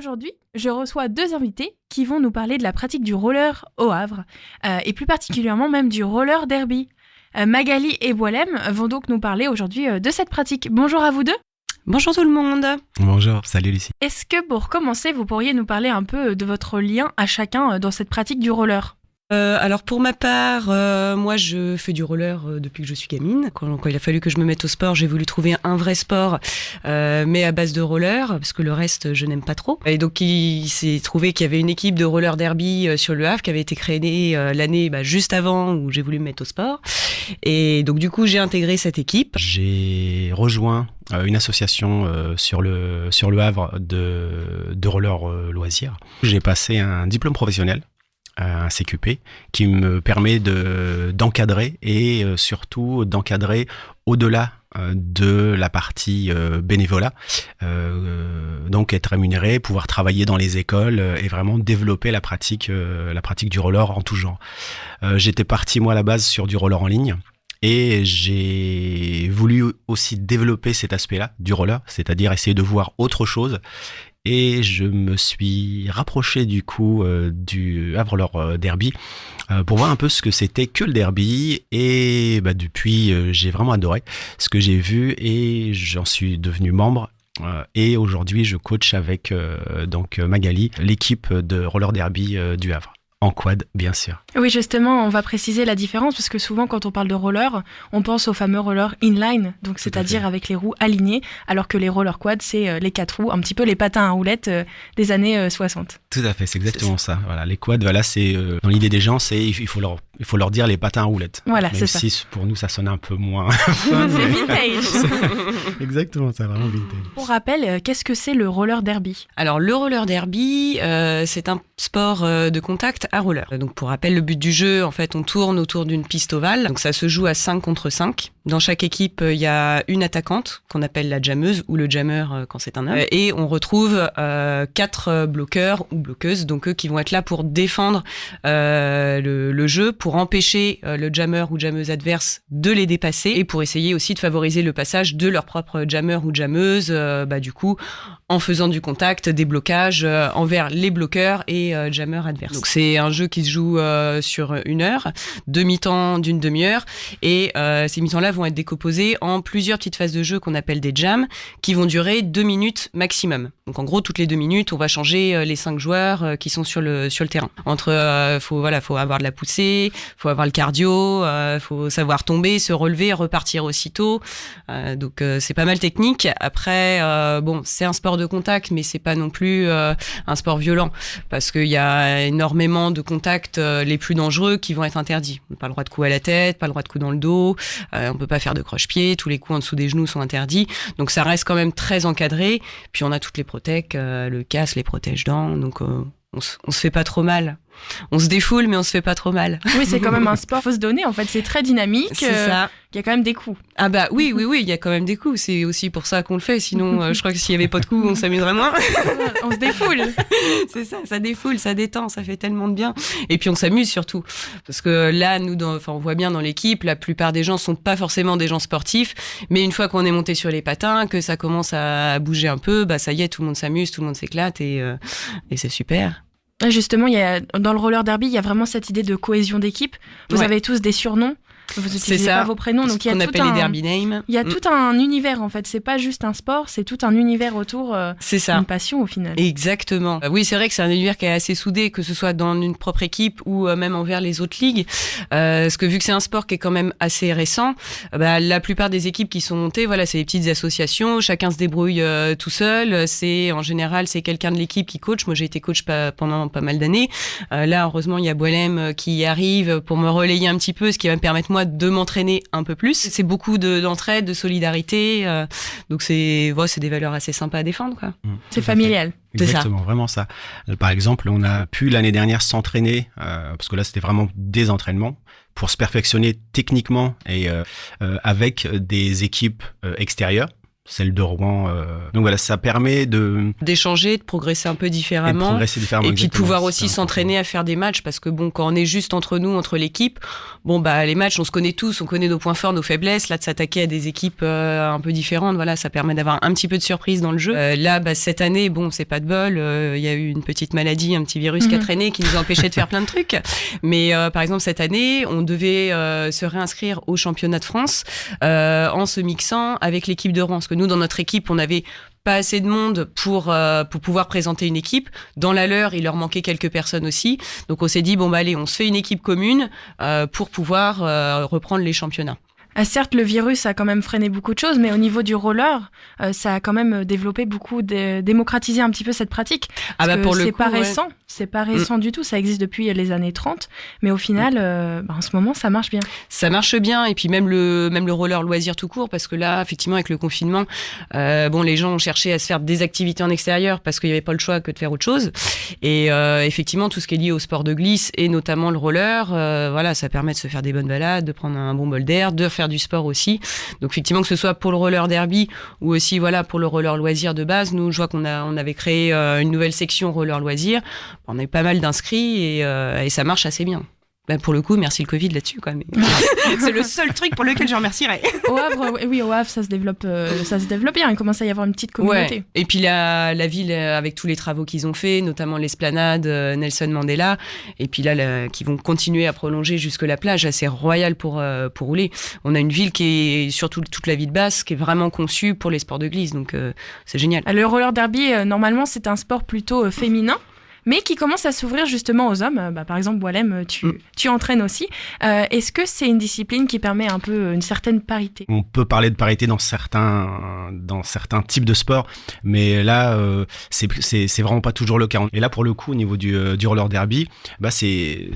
Aujourd'hui, je reçois deux invités qui vont nous parler de la pratique du roller au Havre, et plus particulièrement même du roller derby. Magali et Boilem vont donc nous parler aujourd'hui de cette pratique. Bonjour à vous deux. Bonjour tout le monde. Bonjour, salut Lucie. Est-ce que pour commencer, vous pourriez nous parler un peu de votre lien à chacun dans cette pratique du roller ? Alors pour ma part, moi je fais du roller depuis que je suis gamine. Quand il a fallu que je me mette au sport, j'ai voulu trouver un vrai sport, mais à base de roller, parce que le reste je n'aime pas trop. Et donc il s'est trouvé qu'il y avait une équipe de roller derby sur le Havre qui avait été créée l'année juste avant où j'ai voulu me mettre au sport. Et donc du coup j'ai intégré cette équipe. J'ai rejoint une association sur le Havre de roller loisirs. J'ai passé un diplôme professionnel, un CQP, qui me permet d'encadrer et surtout d'encadrer au-delà de la partie bénévolat, donc être rémunéré, pouvoir travailler dans les écoles et vraiment développer la pratique du roller en tout genre. J'étais parti moi à la base sur du roller en ligne. Et j'ai voulu aussi développer cet aspect-là du roller, c'est-à-dire essayer de voir autre chose. Et je me suis rapproché du coup du Havre Roller Derby pour voir un peu ce que c'était que le derby. Et depuis, j'ai vraiment adoré ce que j'ai vu et j'en suis devenu membre. Et aujourd'hui, je coach avec donc Magali, l'équipe de Roller Derby du Havre. En quad, bien sûr. Oui, justement, on va préciser la différence parce que souvent, quand on parle de roller, on pense au fameux roller inline, donc c'est-à-dire avec les roues alignées, alors que les roller quad, c'est les 4 roues, un petit peu les patins à roulettes des années 60. Tout à fait, c'est exactement ça. Voilà, les quads, c'est dans l'idée des gens, c'est il faut leur dire les patins à roulettes. Voilà, même c'est ça. si pour nous, ça sonne un peu moins. C'est vintage. Exactement, ça, vraiment vintage. Pour rappel, qu'est-ce que c'est le roller derby ? Alors le roller derby, c'est un sport de contact à roller. Donc pour rappel, le but du jeu, en fait, on tourne autour d'une piste ovale. Donc ça se joue à 5 contre 5. Dans chaque équipe, il y a une attaquante qu'on appelle la jammeuse ou le jammer quand c'est un homme. Et on retrouve 4 bloqueurs ou bloqueuses, donc eux qui vont être là pour défendre le jeu, pour empêcher le jammer ou jammeuse adverse de les dépasser et pour essayer aussi de favoriser le passage de leur propre jammer ou jammeuse, du coup, en faisant du contact, des blocages envers les bloqueurs et jammers adverses. Donc c'est un jeu qui se joue sur 1 heure, 2 mi-temps d'une demi-heure, et ces mi-temps-là vont être décomposés en plusieurs petites phases de jeu qu'on appelle des jams, qui vont durer 2 minutes maximum. Donc en gros, toutes les 2 minutes, on va changer les 5 joueurs qui sont sur le terrain. Faut avoir de la poussée, faut avoir le cardio, faut savoir tomber, se relever, repartir aussitôt. Donc c'est pas mal technique. Après, c'est un sport de contact, mais c'est pas non plus un sport violent, parce qu'il y a énormément de contacts les plus dangereux qui vont être interdits. On n'a pas le droit de coup à la tête, pas le droit de coup dans le dos, on peut pas faire de croche-pied, tous les coups en dessous des genoux sont interdits. Donc ça reste quand même très encadré. Puis on a toutes les protèques, le casque, les protège-dents, donc on se fait pas trop mal. On se défoule, mais on se fait pas trop mal. Oui, c'est quand même un sport, faut se donner, en fait, c'est très dynamique. C'est ça. Il y a quand même des coups. Ah oui, il y a quand même des coups. C'est aussi pour ça qu'on le fait. Sinon, je crois que s'il y avait pas de coups, on s'amuserait moins. On se défoule. C'est ça défoule, ça détend, ça fait tellement de bien. Et puis on s'amuse surtout. Parce que là, on voit bien dans l'équipe, la plupart des gens sont pas forcément des gens sportifs. Mais une fois qu'on est monté sur les patins, que ça commence à bouger un peu, ça y est, tout le monde s'amuse, tout le monde s'éclate et c'est super. Justement, dans le roller derby, il y a vraiment cette idée de cohésion d'équipe. Vous avez tous des surnoms. Vous n'utilisez pas vos prénoms, donc il y a qu'on appelle les derby names. Il y a tout un univers en fait. C'est pas juste un sport, c'est tout un univers autour. C'est ça. Une passion au final. Exactement. Oui, c'est vrai que c'est un univers qui est assez soudé, que ce soit dans une propre équipe ou même envers les autres ligues. Parce que vu que c'est un sport qui est quand même assez récent, la plupart des équipes qui sont montées, c'est des petites associations. Chacun se débrouille tout seul. En général, c'est quelqu'un de l'équipe qui coach. Moi, j'ai été coach pendant pas mal d'années. Là, heureusement, il y a Boilem qui arrive pour me relayer un petit peu, ce qui va me permettre moi de m'entraîner un peu plus. C'est beaucoup d'entraide, de solidarité. Donc c'est des valeurs assez sympas à défendre, quoi. C'est familial. Exactement, vraiment ça. Par exemple, on a pu l'année dernière s'entraîner, parce que là c'était vraiment des entraînements, pour se perfectionner techniquement et avec des équipes extérieures. celle de Rouen. Donc voilà, ça permet d'échanger, de progresser un peu différemment. Et puis de pouvoir aussi s'entraîner à faire des matchs, parce que bon, quand on est juste entre nous, entre l'équipe, bon bah les matchs, on se connaît tous, on connaît nos points forts, nos faiblesses. Là, de s'attaquer à des équipes un peu différentes, voilà, ça permet d'avoir un petit peu de surprise dans le jeu. Là, bah, cette année, bon, c'est pas de bol. Il y a eu une petite maladie, un petit virus qui a traîné, qui nous a empêché de faire plein de trucs. Mais par exemple, cette année, on devait se réinscrire au championnat de France en se mixant avec l'équipe de Rouen. Parce que nous, dans notre équipe, on avait pas assez de monde pour pouvoir présenter une équipe. Dans la leur, il leur manquait quelques personnes aussi. Donc on s'est dit, bon bah allez, on se fait une équipe commune pour pouvoir reprendre les championnats. Certes, le virus a quand même freiné beaucoup de choses, mais au niveau du roller, ça a quand même développé démocratisé un petit peu cette pratique. Parce que c'est pas récent, c'est pas récent du tout, ça existe depuis les années 30, mais au final, en ce moment, ça marche bien. Ça marche bien, et puis même le roller loisir tout court, parce que là, effectivement, avec le confinement, les gens ont cherché à se faire des activités en extérieur parce qu'il n'y avait pas le choix que de faire autre chose. Et effectivement, tout ce qui est lié au sport de glisse, et notamment le roller, voilà, ça permet de se faire des bonnes balades, de prendre un bon bol d'air, de faire du sport aussi. Donc effectivement, que ce soit pour le roller derby ou aussi voilà pour le roller loisir de base, nous je vois on avait créé une nouvelle section roller loisir. On a eu pas mal d'inscrits et ça marche assez bien. Ben pour le coup, merci le Covid là-dessus, quoi. Mais c'est le seul truc pour lequel je remercierais. Au Havre, ça se développe bien. Il commence à y avoir une petite communauté. Ouais. Et puis la ville, avec tous les travaux qu'ils ont fait, notamment l'esplanade Nelson Mandela, et puis là, qui vont continuer à prolonger jusque la plage, assez royale pour rouler. On a une ville qui est, surtout toute la ville basse, qui est vraiment conçue pour les sports de glisse. Donc c'est génial. Le roller derby, normalement, c'est un sport plutôt féminin, mais qui commence à s'ouvrir justement aux hommes. Par exemple, Walem, tu entraînes aussi. Est-ce que c'est une discipline qui permet un peu une certaine parité ? On peut parler de parité dans certains types de sports, mais là, c'est vraiment pas toujours le cas. Et là, pour le coup, au niveau du roller derby, c'est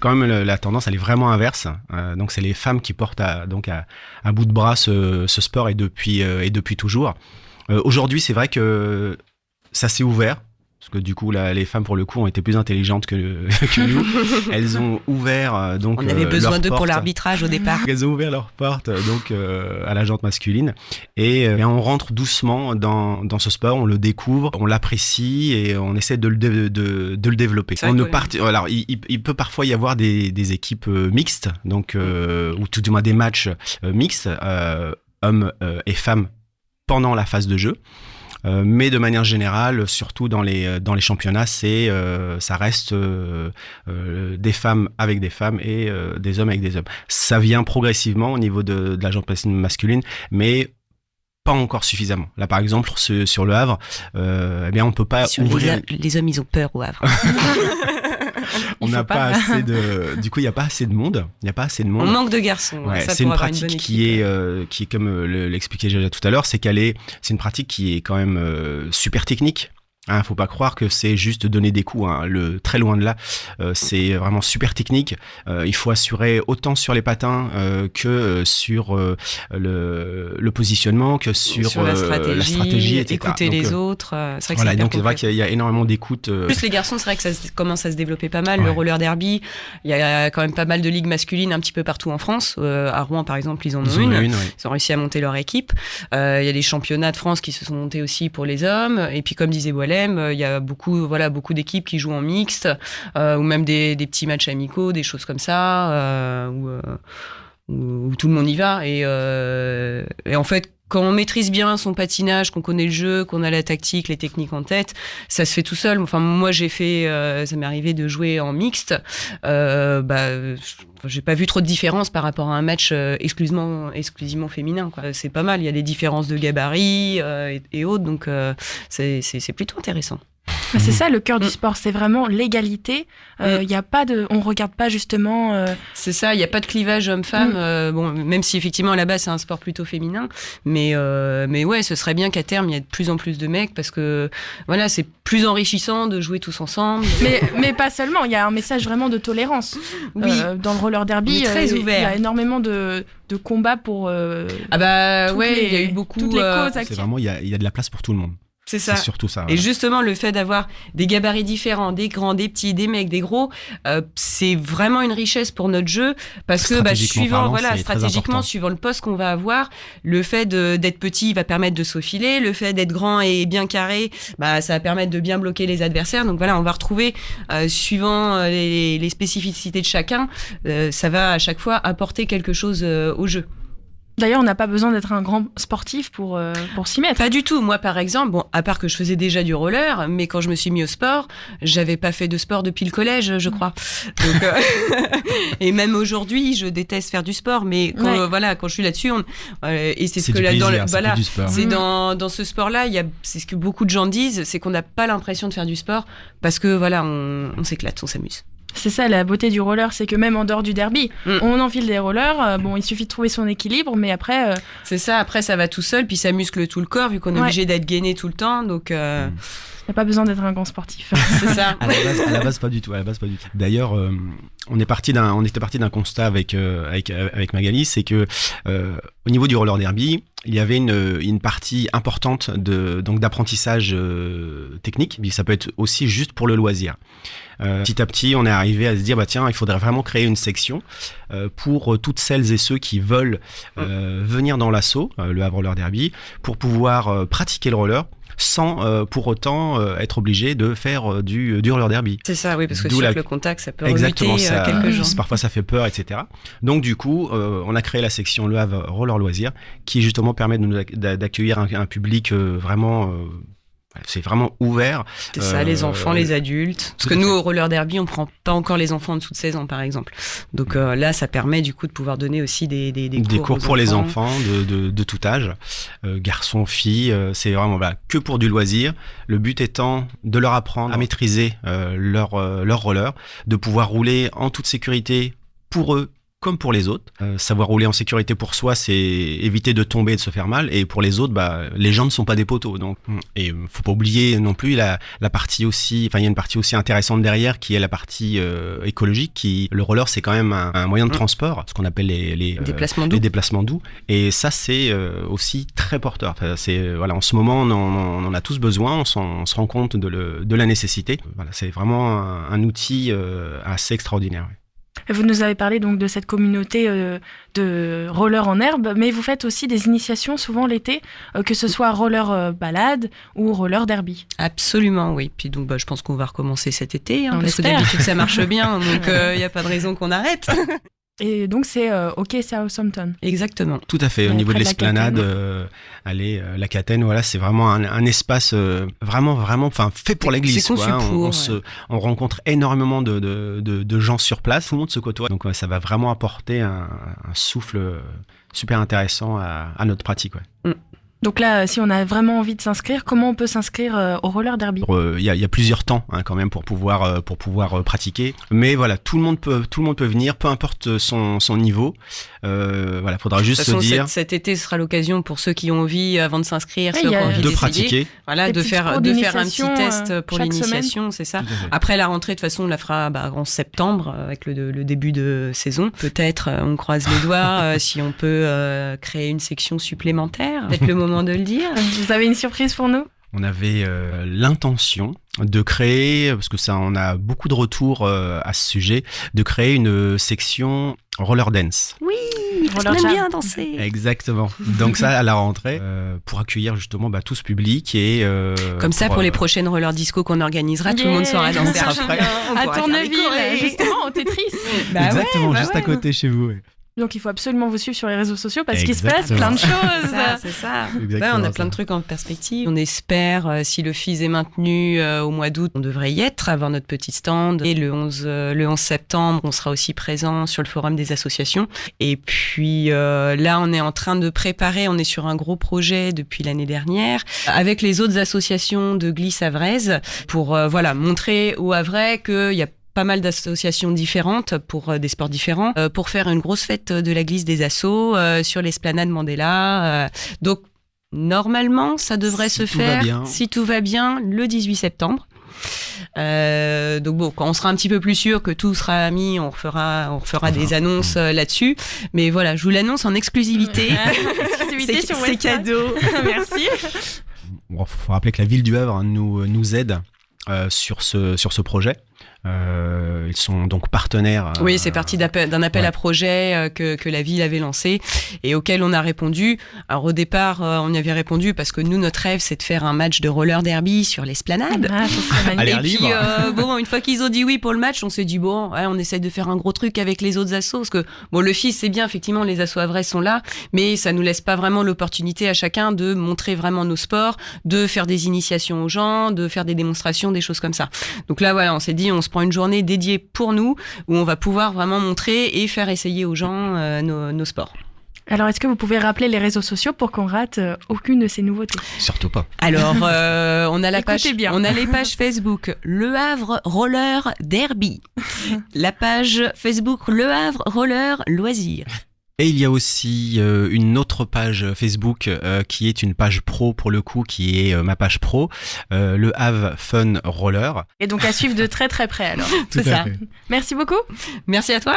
quand même la tendance, elle est vraiment inverse. Donc, c'est les femmes qui portent à bout de bras ce sport et depuis toujours. Aujourd'hui, c'est vrai que ça s'est ouvert. Parce que du coup, les femmes, pour le coup, ont été plus intelligentes que nous. Elles ont ouvert on avait besoin d'eux pour l'arbitrage au départ. Elles ont ouvert leurs portes à la jante masculine. Et on rentre doucement dans ce sport, on le découvre, on l'apprécie et on essaie de le développer. Alors, il peut parfois y avoir des équipes mixtes, donc, ou tout du moins des matchs mixtes, hommes et femmes, pendant la phase de jeu. Mais de manière générale, surtout dans les championnats, ça reste des femmes avec des femmes et des hommes avec des hommes. Ça vient progressivement au niveau de la jante masculine, mais pas encore suffisamment. Là, par exemple, sur le Havre, on peut pas ouvrir. Les hommes, ils ont peur au Havre. On n'a pas assez de. Du coup, il n'y a pas assez de monde. On manque de garçons. Ouais, c'est une pratique qui est comme l'expliquait Jaja tout à l'heure, c'est une pratique qui est quand même super technique. Faut pas croire que c'est juste donner des coups, très loin de là. C'est vraiment super technique. Il faut assurer autant sur les patins que sur le positionnement, que sur la stratégie, etc. Écouter les autres. C'est vrai que c'est vrai qu'il y a énormément d'écoute. Plus les garçons, c'est vrai que ça commence à se développer pas mal. Ouais. Le roller derby, il y a quand même pas mal de ligues masculines un petit peu partout en France. À Rouen, par exemple, ils en ont une. Ouais. Ils ont réussi à monter leur équipe. Il y a des championnats de France qui se sont montés aussi pour les hommes. Et puis, comme disait Walem, il y a beaucoup d'équipes qui jouent en mixte, ou même des petits matchs amicaux, des choses comme ça, où tout le monde y va. Et en fait, quand on maîtrise bien son patinage, qu'on connaît le jeu, qu'on a la tactique, les techniques en tête, ça se fait tout seul. Enfin, moi, ça m'est arrivé de jouer en mixte. J'ai pas vu trop de différence par rapport à un match exclusivement féminin, quoi. C'est pas mal. Il y a des différences de gabarit et autres, donc c'est plutôt intéressant. C'est ça le cœur du sport, c'est vraiment l'égalité. Y a pas on regarde pas justement. C'est ça, il y a pas de clivage homme-femme. Même si effectivement à la base c'est un sport plutôt féminin, mais ouais, ce serait bien qu'à terme il y ait de plus en plus de mecs parce que voilà, c'est plus enrichissant de jouer tous ensemble. Mais pas seulement, il y a un message vraiment de tolérance. Oui. Dans le roller derby, très ouvert. Il y a énormément de combats pour. Il y a eu beaucoup. Toutes les causes. C'est vraiment il y a de la place pour tout le monde. C'est ça. C'est surtout ça. Et justement, le fait d'avoir des gabarits différents, des grands, des petits, des mecs, des gros, c'est vraiment une richesse pour notre jeu parce que stratégiquement, suivant le poste qu'on va avoir, le fait d'être petit va permettre de s'aufiler, le fait d'être grand et bien carré, ça va permettre de bien bloquer les adversaires. Donc voilà, on va retrouver, suivant les spécificités de chacun, ça va à chaque fois apporter quelque chose au jeu. D'ailleurs, on n'a pas besoin d'être un grand sportif pour s'y mettre. Pas du tout. Moi, par exemple, à part que je faisais déjà du roller, mais quand je me suis mis au sport, j'avais pas fait de sport depuis le collège, je crois. Donc, et même aujourd'hui, je déteste faire du sport, mais quand je suis là-dessus, et c'est ce que c'est dans ce sport-là, c'est ce que beaucoup de gens disent, c'est qu'on n'a pas l'impression de faire du sport parce que on s'éclate, on s'amuse. C'est ça la beauté du roller, c'est que même en dehors du derby, on enfile des rollers, il suffit de trouver son équilibre, mais après... C'est ça, après ça va tout seul, puis ça muscle tout le corps, vu qu'on est obligé d'être gainé tout le temps, donc... Il n'y a pas besoin d'être un grand sportif. C'est ça. À la base, pas du tout. D'ailleurs, on était parti d'un constat avec Magali, c'est que au niveau du roller derby, il y avait une partie importante d'apprentissage technique. Mais ça peut être aussi juste pour le loisir. Petit à petit, on est arrivé à se dire il faudrait vraiment créer une section pour toutes celles et ceux qui veulent venir dans l'assaut, le Havre Roller Derby, pour pouvoir pratiquer le roller sans pour autant être obligé de faire du roller derby. C'est ça, oui, parce que le contact, ça peut rebuter quelques gens. Parfois, ça fait peur, etc. Donc, du coup, on a créé la section Le Havre Roller Loisirs, qui justement permet d'accueillir un public vraiment... c'est vraiment ouvert. C'est ça, les enfants, les adultes. Parce que nous, au roller derby, on prend pas encore les enfants en dessous de 16 ans, par exemple. Donc là, ça permet du coup de pouvoir donner aussi des cours pour les enfants de tout âge, garçons, filles. C'est vraiment que pour du loisir. Le but étant de leur apprendre à maîtriser leur roller, de pouvoir rouler en toute sécurité pour eux comme pour les autres. Savoir rouler en sécurité pour soi, c'est éviter de tomber et de se faire mal. Et pour les autres, les gens ne sont pas des poteaux. Donc, et faut pas oublier non plus la partie aussi, il y a une partie aussi intéressante derrière qui est la partie écologique. Le roller, c'est quand même un moyen de transport, ce qu'on appelle les déplacements doux. Et ça, c'est aussi très porteur. En ce moment, on en a tous besoin. On se rend compte de la nécessité. C'est vraiment un outil assez extraordinaire. Ouais. Vous nous avez parlé donc de cette communauté de roller en herbe, mais vous faites aussi des initiations souvent l'été, que ce soit roller balade ou roller derby. Absolument, oui. Puis donc, je pense qu'on va recommencer cet été, parce que d'habitude ça marche bien, donc il n'y a pas de raison qu'on arrête. Et donc c'est OK Southampton. Exactement. Tout à fait. Au niveau de l'esplanade, la Catène, c'est vraiment un espace vraiment fait pour l'église. C'est conçu pour. On rencontre énormément de gens sur place, tout le monde se côtoie. Donc ça va vraiment apporter un souffle super intéressant à notre pratique. Ouais. Donc là, si on a vraiment envie de s'inscrire, comment on peut s'inscrire au roller derby ? Il y a plusieurs temps quand même pour pouvoir pratiquer. Mais voilà, tout le monde peut venir, peu importe son niveau. Faudra juste se dire. Cet été sera l'occasion pour ceux qui ont envie, avant de s'inscrire, de pratiquer. Voilà, de faire un petit test pour l'initiation, c'est ça. Après la rentrée, de toute façon, on la fera en septembre avec le début de saison. Peut-être, on croise les doigts, si on peut créer une section supplémentaire. Peut-être le moment de le dire. Vous avez une surprise pour nous ? On avait l'intention de créer, parce que on a beaucoup de retours à ce sujet, de créer une section roller dance. Oui, on aime bien danser. Exactement. Donc ça, à la rentrée, pour accueillir justement tout ce public et comme ça, pour les prochaines roller disco qu'on organisera, tout le monde saura danser après. À Tourneville, justement, au Tetris. Exactement, juste à côté chez vous. Ouais. Donc il faut absolument vous suivre sur les réseaux sociaux parce qu'il se passe plein de choses. C'est ça. On a plein de trucs en perspective. On espère, si le FIS est maintenu au mois d'août, on devrait y être, avoir notre petit stand. Et le 11 septembre, on sera aussi présent sur le forum des associations. Et puis là, on est en train de préparer, on est sur un gros projet depuis l'année dernière, avec les autres associations de glisse havraise, pour montrer aux Havrais qu'il y a pas mal d'associations différentes pour des sports différents, pour faire une grosse fête de la glisse des assos sur l'esplanade Mandela. Donc, normalement, ça devrait se faire, si tout va bien, le 18 septembre. Donc quand on sera un petit peu plus sûr que tout sera mis, on refera des annonces là-dessus. Mais voilà, je vous l'annonce en exclusivité. Exclusivité sur c'est cadeau. Merci. faut rappeler que la ville du Havre nous aide sur ce projet. Ils sont donc partenaires. Oui, c'est parti d'un appel à projet que la ville avait lancé et auquel on a répondu. Alors au départ, on y avait répondu parce que nous, notre rêve, c'est de faire un match de roller derby sur l'esplanade. Ah, ça serait magnifique. Et puis, une fois qu'ils ont dit oui pour le match, on s'est dit on essaie de faire un gros truc avec les autres assos parce que le FIS, c'est bien, effectivement, les assos havrais sont là, mais ça nous laisse pas vraiment l'opportunité à chacun de montrer vraiment nos sports, de faire des initiations aux gens, de faire des démonstrations, des choses comme ça. Donc là, voilà, on s'est dit, on se prend une journée dédiée pour nous où on va pouvoir vraiment montrer et faire essayer aux gens nos sports. Alors, est-ce que vous pouvez rappeler les réseaux sociaux pour qu'on rate aucune de ces nouveautés ? Surtout pas. Alors, on a on a les pages Facebook Le Havre Roller Derby, la page Facebook Le Havre Roller Loisirs. Et il y a aussi une autre page Facebook qui est une page pro pour le coup, qui est ma page pro, le Havre Fun Roller. Et donc à suivre de très très près alors. C'est ça. Merci beaucoup. Merci à toi.